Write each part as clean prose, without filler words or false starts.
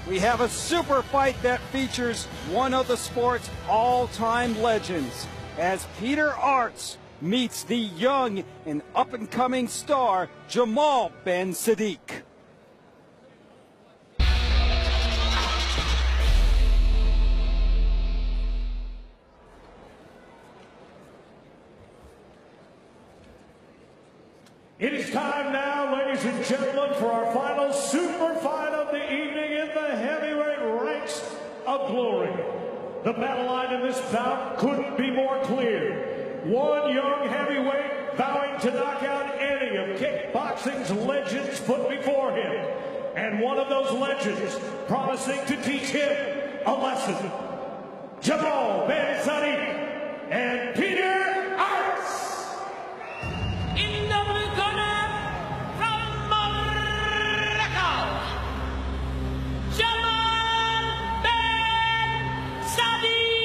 We have a super fight that features one of the sport's all-time legends as Peter Aerts meets the young and up-and-coming star Jamal Ben Saddik. It is time now, ladies and gentlemen, for our final super fight of the evening in the heavyweight ranks of glory. The battle line in this bout couldn't be more clear. One young heavyweight vowing to knock out any of kickboxing's legends put before him. And one of those legends promising to teach him a lesson. Jamal Ben Saddik and Peter Aerts. In the blue corner, from Morocco, Jamal Ben Saddik.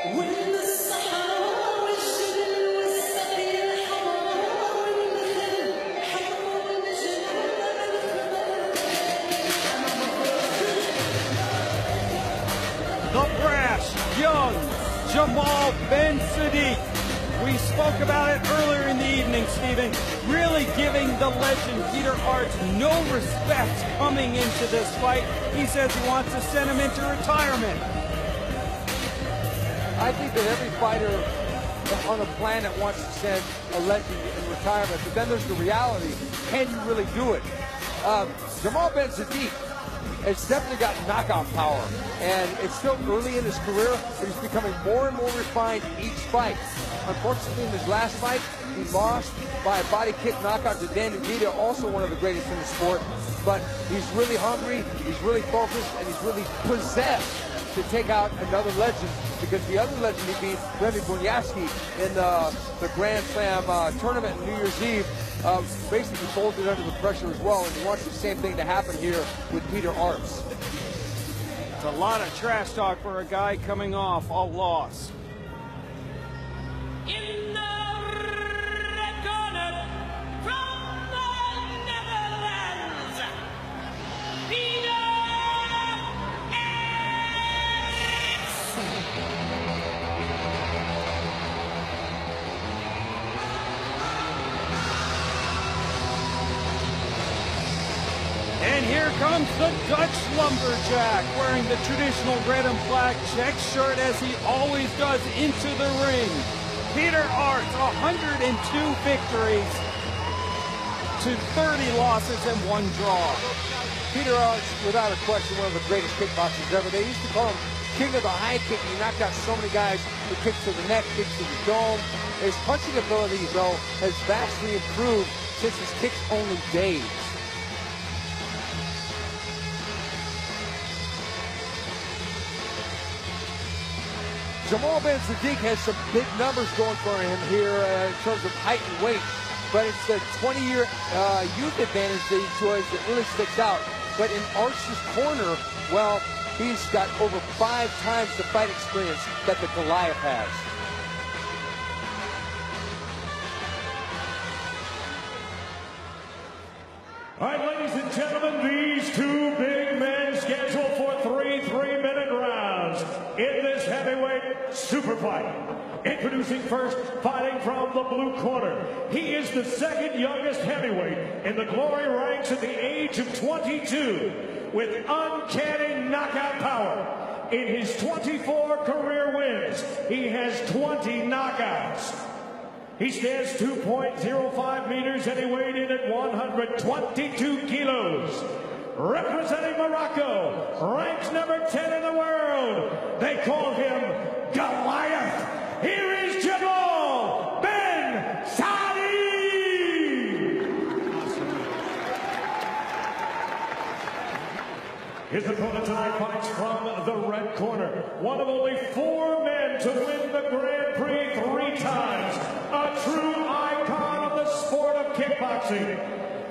When the sun is shining with The brash, young Jamal Ben Saddik. We spoke about it earlier in the evening, Stephen. Really giving the legend Peter Aerts no respect coming into this fight. He says he wants to send him into retirement. I think that every fighter on the planet wants to send a legend in retirement, but then there's the reality. Can you really do it? Jamal Ben Saddik has definitely got knockout power, and it's still early in his career, but he's becoming more and more refined each fight. Unfortunately, in his last fight, he lost by a body kick knockout to Dan Vita, also one of the greatest in the sport. But he's really hungry, he's really focused, and he's really possessed to take out another legend, because the other legend he beat, Remy Bonyaski, in the Grand Slam tournament on New Year's Eve, basically folded under the pressure as well, and he wants the same thing to happen here with Peter Aerts. It's a lot of trash talk for a guy coming off a loss. In the red corner, from the Netherlands, Peter And here comes the Dutch lumberjack, wearing the traditional red and black check shirt as he always does into the ring. Peter Aerts, 102 victories to 30 losses and 1 draw. Peter Aerts, without a question, one of the greatest kickboxers ever. They used to call him king of the high kick. He knocked out so many guys with kicks to the neck, kicks to the dome. His punching ability, though, has vastly improved since his kicks only days. Jamal Ben Saddik has some big numbers going for him here in terms of height and weight, but it's the 20-year youth advantage that he enjoys that really sticks out. But in Aerts' corner, well, he's got over 5 times the fight experience that the Goliath has. All right, ladies and gentlemen, these two big men scheduled for 3 3-minute rounds in this heavyweight super fight. Introducing first, fighting from the blue corner. He is the second youngest heavyweight in the glory ranks at the age of 22 with uncanny knockout power. In his 24 career wins, he has 20 knockouts. He stands 2.05 meters and he weighed in at 122 kilos. Representing Morocco, ranked number 10 in the world. They call him Goliath. Here is Jamal Ben Saddik. His opponent tonight fights from the red corner. One of only 4 men to win the Grand Prix 3 times. A true icon of the sport of kickboxing.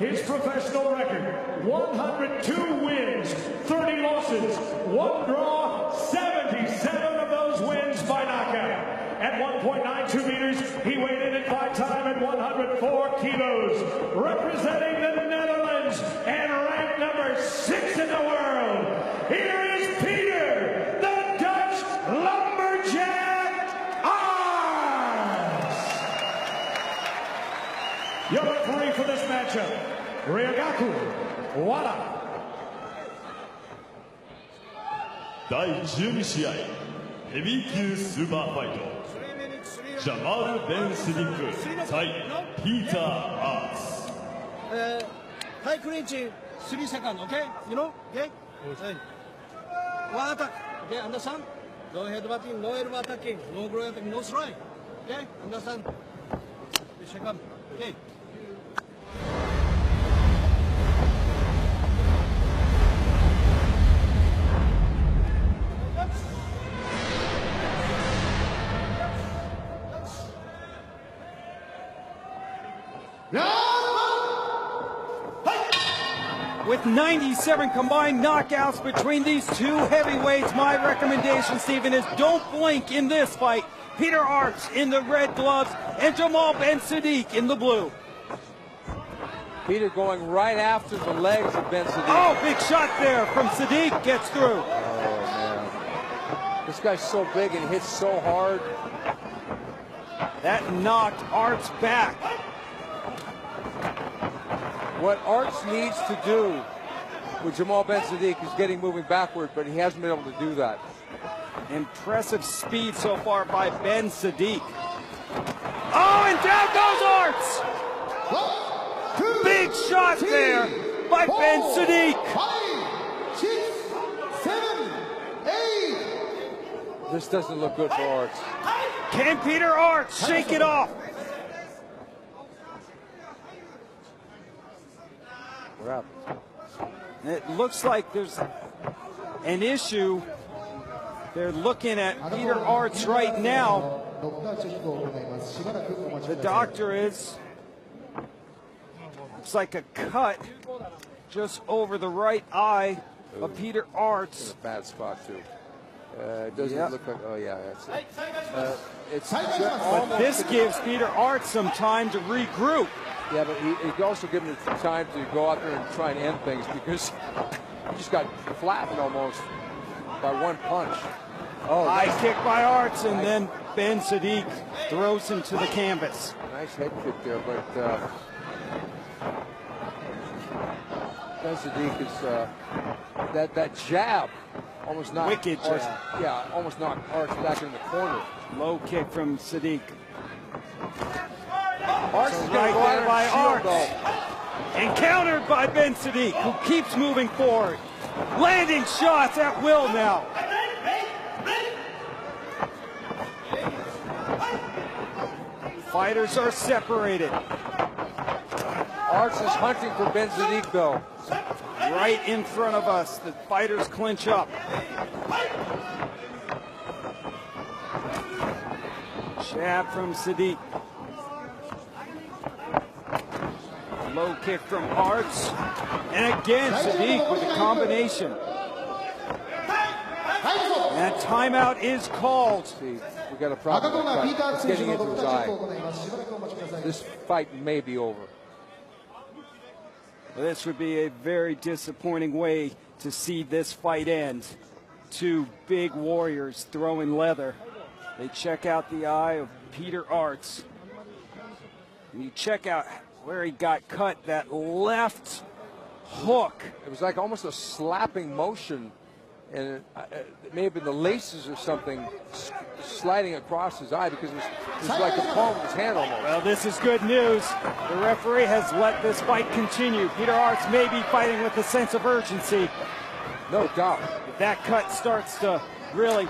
his professional record: 102 wins, 30 losses, 1 draw, 77 of those wins by knockout. At 1.92 meters, he weighed in at 5-time at 104 kilos, representing the Netherlands and ranked number 6 in the world. Here is Peter, the Dutch Lumberjack Aerts. Your referee for this matchup, Ryagaku Wada. 第12試合ヘビー級スーパーファイトジャマル・ベン・スディック対ピーター・アーツ。High clinch, 3 seconds, okay? You know, okay? One attack, okay? Understand? No headbutting, no elbow attacking, no groin attacking, no strike, okay? Understand? 3 seconds, okay? With 97 combined knockouts between these two heavyweights, my recommendation, Stephen, is don't blink in this fight. Peter Aerts in the red gloves and Jamal Ben Saddik in the blue. Peter going right after the legs of Ben Saddik. Oh, big shot there from Saddik, gets through. Oh, man. This guy's so big and hits so hard. That knocked Aerts back. What Aerts needs to do with Jamal Ben Saddik is getting moving backward, but he hasn't been able to do that. Impressive speed so far by Ben Saddik. Oh, and down goes Aerts! Big shot there by Ben Saddik. 5, 6, 7, 8. This doesn't look good for Aerts. Can Peter Aerts shake it off? What happened? It looks like there's an issue. They're looking at Peter Aerts right now. The doctor is. Looks like a cut just over the right eye of Peter Aerts. A bad spot too. It doesn't look like. Oh yeah, that's it. But this gives Peter Aerts some time to regroup. Yeah, but he also gives him time to go out there and try and end things because he just got flattened almost by one punch. Oh, high kick by Aerts, and then Ben Saddik throws him to the canvas. Nice head kick there, but Ben Saddik is that jab almost knocked wicked Aerts, jab. yeah, almost knocked Aerts back in the corner. Low kick from Saddik. Aerts is Right there by Aerts. though. And countered by Ben Saddik, who keeps moving forward. Landing shots at will now. Fighters are separated. Aerts is hunting for Ben Saddik though. Right in front of us, the fighters clinch up. Jab from Saddik. Low kick from Aerts. And again, Saddik with a combination. And timeout is called. See, we got a problem with that cut. It's getting into his eye. This fight may be over. This would be a very disappointing way to see this fight end. Two big warriors throwing leather. They check out the eye of Peter Aerts. And you check out where he got cut, that left hook. It was like almost a slapping motion, and it may have been the laces or something sliding across his eye because it was like the palm of his hand almost. Well, this is good news. The referee has let this fight continue. Peter Aerts may be fighting with a sense of urgency. No doubt. If that cut starts to really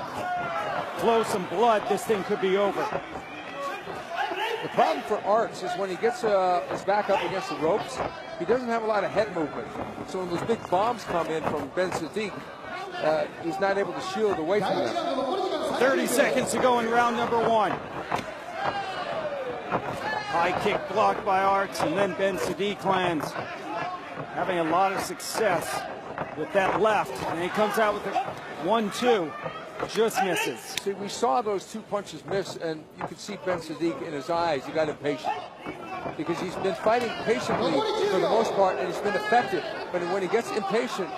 flow some blood, this thing could be over. The problem for Aerts is when he gets his back up against the ropes, he doesn't have a lot of head movement. So when those big bombs come in from Ben Saddik, he's not able to shield away from them. 30 seconds to go in round number one. High kick blocked by Aerts, and then Ben Saddik lands, having a lot of success with that left. And he comes out with a 1-2, just misses. See, we saw those 2 punches miss, and you could see Ben Saddik in his eyes. He got impatient because he's been fighting patiently for the most part, and he's been effective. But when he gets impatient,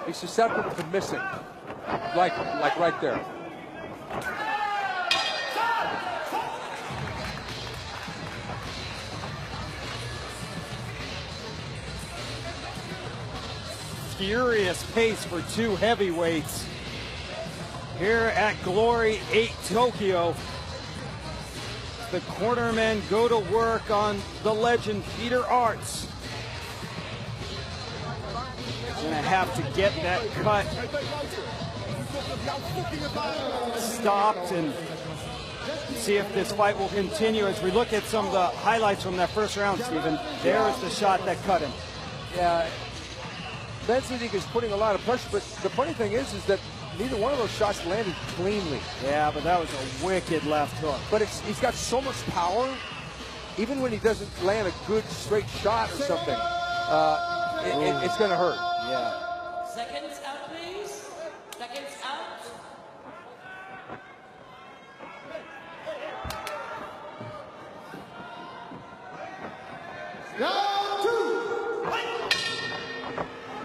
he's susceptible to missing, like right there. Furious pace for 2 heavyweights here at Glory 8 Tokyo. The cornermen go to work on the legend Peter Aerts. Gonna have to get that cut stopped and see if this fight will continue. As we look at some of the highlights from that first round, Stephen, there is the shot that cut him. Yeah, Ben Saddik is putting a lot of pressure, but the funny thing is that neither one of those shots landed cleanly. Yeah, but that was a wicked left hook. But he's got so much power, even when he doesn't land a good straight shot or something, it's going to hurt. Yeah. Seconds out, please. Seconds out.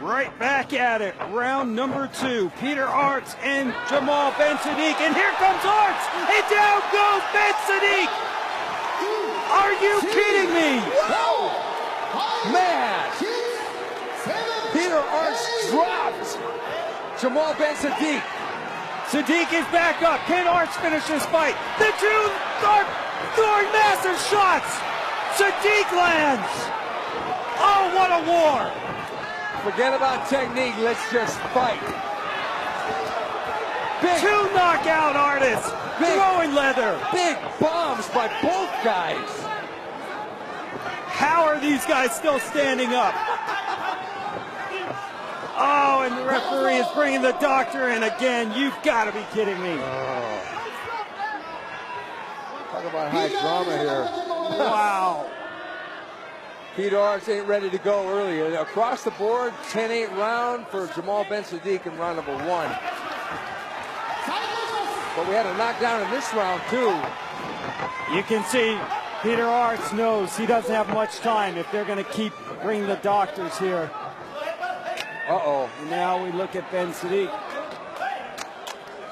Right back at it, round number 2. Peter Aerts and Jamal Ben Saddik, and here comes Aerts, and down goes Ben Saddik. Are you kidding me? Whoa! Man! Peter Aerts dropped Jamal Ben Saddik. Saddik is back up. Can Aerts finish this fight? The two are throwing massive shots. Saddik lands. Oh, what a war. Forget about technique, let's just fight. Big, 2 knockout artists, throwing leather. Big bombs by both guys. How are these guys still standing up? Oh, and the referee is bringing the doctor in again. You've got to be kidding me. Talk about high drama here. Wow. Peter Aerts ain't ready to go early. Across the board, 10-8 round for Jamal Ben Saddik in round number 1. But we had a knockdown in this round, too. You can see Peter Aerts knows he doesn't have much time if they're going to keep bringing the doctors here. Uh-oh. And now we look at Ben Saddik.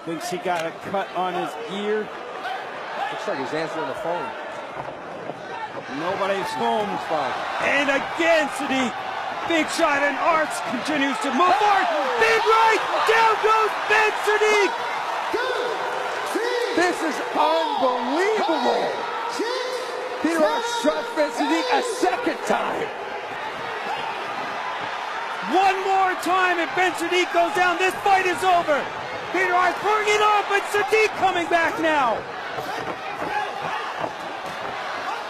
Thinks he got a cut on his ear. Looks like he's answering the phone. Nobody's home. Fine. And again, Saddik. Big shot, and Aerts continues to move forward. Big right. Down goes Ben Saddik. This is unbelievable. Peter Aerts shot Ben Saddik a second time. One more time, and Ben Saddik goes down. This fight is over. Peter Aerts pouring it off, but Saddik coming back now.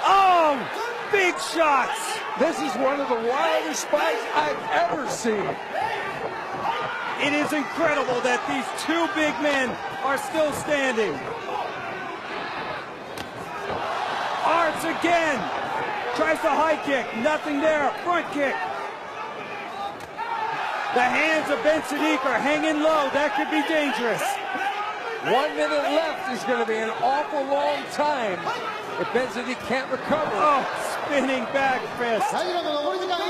Oh, big shots. This is one of the wildest fights I've ever seen. It is incredible that these 2 big men are still standing. Aerts again. Tries the high kick. Nothing there. Front kick. The hands of Ben Saddik are hanging low. That could be dangerous. 1 minute left is going to be an awful long time if Ben Saddik can't recover. Oh, spinning back fist.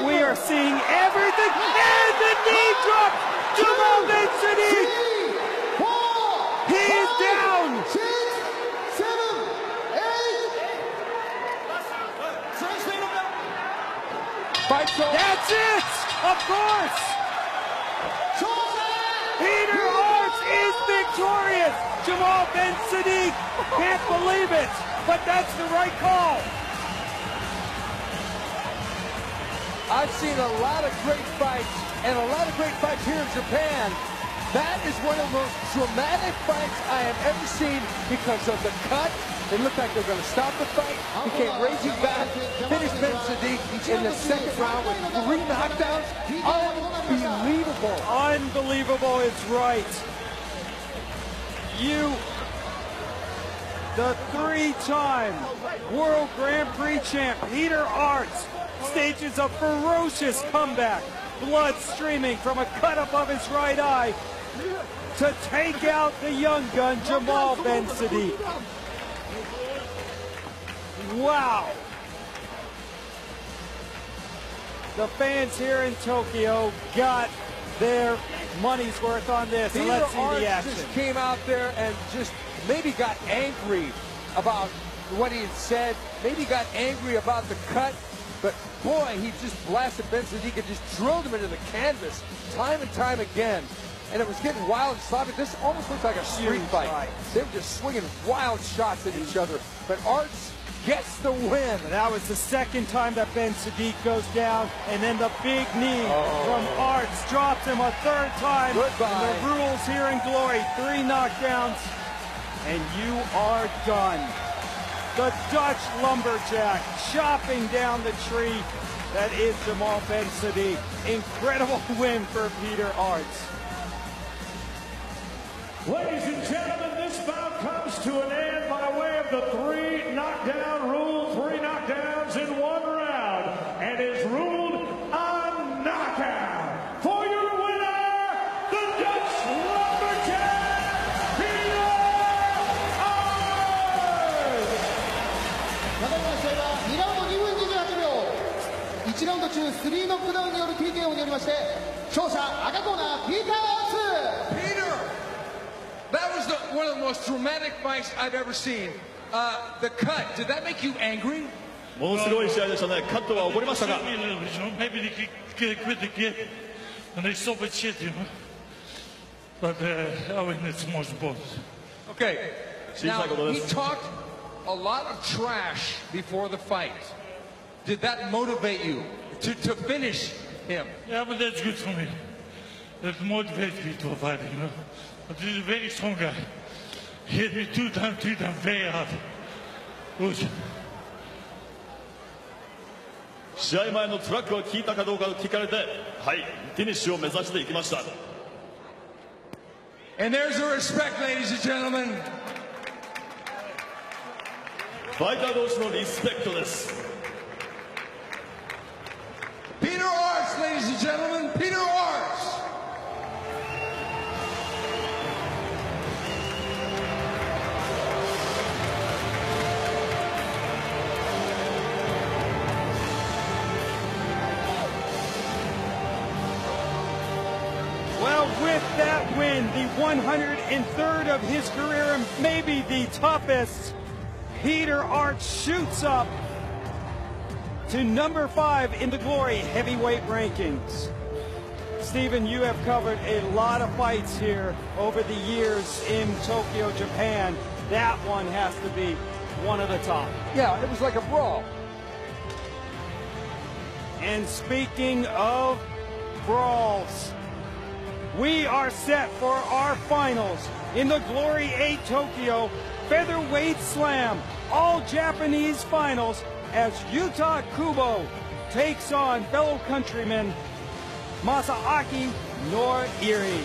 We are seeing everything. And the knee drop. Jamal Ben Saddik. He is down. 6, 7, 8. Fight's over. That's it. Of course. Peter Aerts is victorious. Jamal Ben Saddik can't believe it, but that's the right call. I've seen a lot of great fights, and a lot of great fights here in Japan. That is one of the most dramatic fights I have ever seen because of the cut. It looked like they were going to stop the fight. He came raging back, finished Ben Saddik in the second round with 3 knockdowns. Unbelievable. Unbelievable is right. the three-time World Grand Prix champ Peter Aerts stages a ferocious comeback, blood streaming from a cut above his right eye, to take out the young gun Jamal Ben Saddik. Wow. The fans here in Tokyo got their money's worth on this. Peter Let's see Aerts the action. just came out there and just maybe got angry about what he had said, maybe got angry about the cut, but boy, he just blasted Ben Saddik and just drilled him into the canvas time and time again. And it was getting wild and sloppy. This almost looked like a street fight. They were just swinging wild shots at each other. But Aerts gets the win. That was the second time that Ben Saddik goes down, and then the big knee from Aerts drops him a third time. Goodbye. And the rules here in Glory, 3 knockdowns, and you are done. The Dutch lumberjack chopping down the tree that is Jamal Ben Saddik. Incredible win for Peter Aerts. Ladies and gentlemen, this bout comes to an end by way of the 3 knockdown rule, 3 knockdowns in 1 round, and is ruled a knockout. For your winner, the Dutch lumberjack, Peter Aerts! 中村試合は2ラウンド2分28秒1ラウンド中3ノックダウンによる TKO によりまして勝者赤コーナーピーター・アーツ Peter, that was one of the most dramatic fights I've ever seen. The cut, did that make you angry? ものすごい試合でしたね。カットは起こりましたか？ Maybe they could quit the kid and they stop at shit, you know. But I mean, it's most important. Okay, now he talked a lot of trash before the fight. Did that motivate you to finish him? Yeah, but that's good for me. That motivates me to fight, you know. But he's a very strong guy. He hit me 2 times, 3 times, very hard. Good. 試合前のトラックを聞いたかどうか聞かれて、はい、フィニッシュを目指していきました。And there's the respect, ladies and gentlemen. ファイター同士のリスペクトです。Peter Aerts, ladies and gentlemen, Peter Aerts. Well, with that win, the 103rd of his career and maybe the toughest, Peter Aerts shoots up to number 5 in the Glory heavyweight rankings. Stephen, you have covered a lot of fights here over the years in Tokyo, Japan. That one has to be one of the top. Yeah, it was like a brawl. And speaking of brawls, we are set for our finals in the Glory 8 Tokyo Featherweight Slam All Japanese Finals as Yuta Kubo takes on fellow countryman Masaaki Noiri.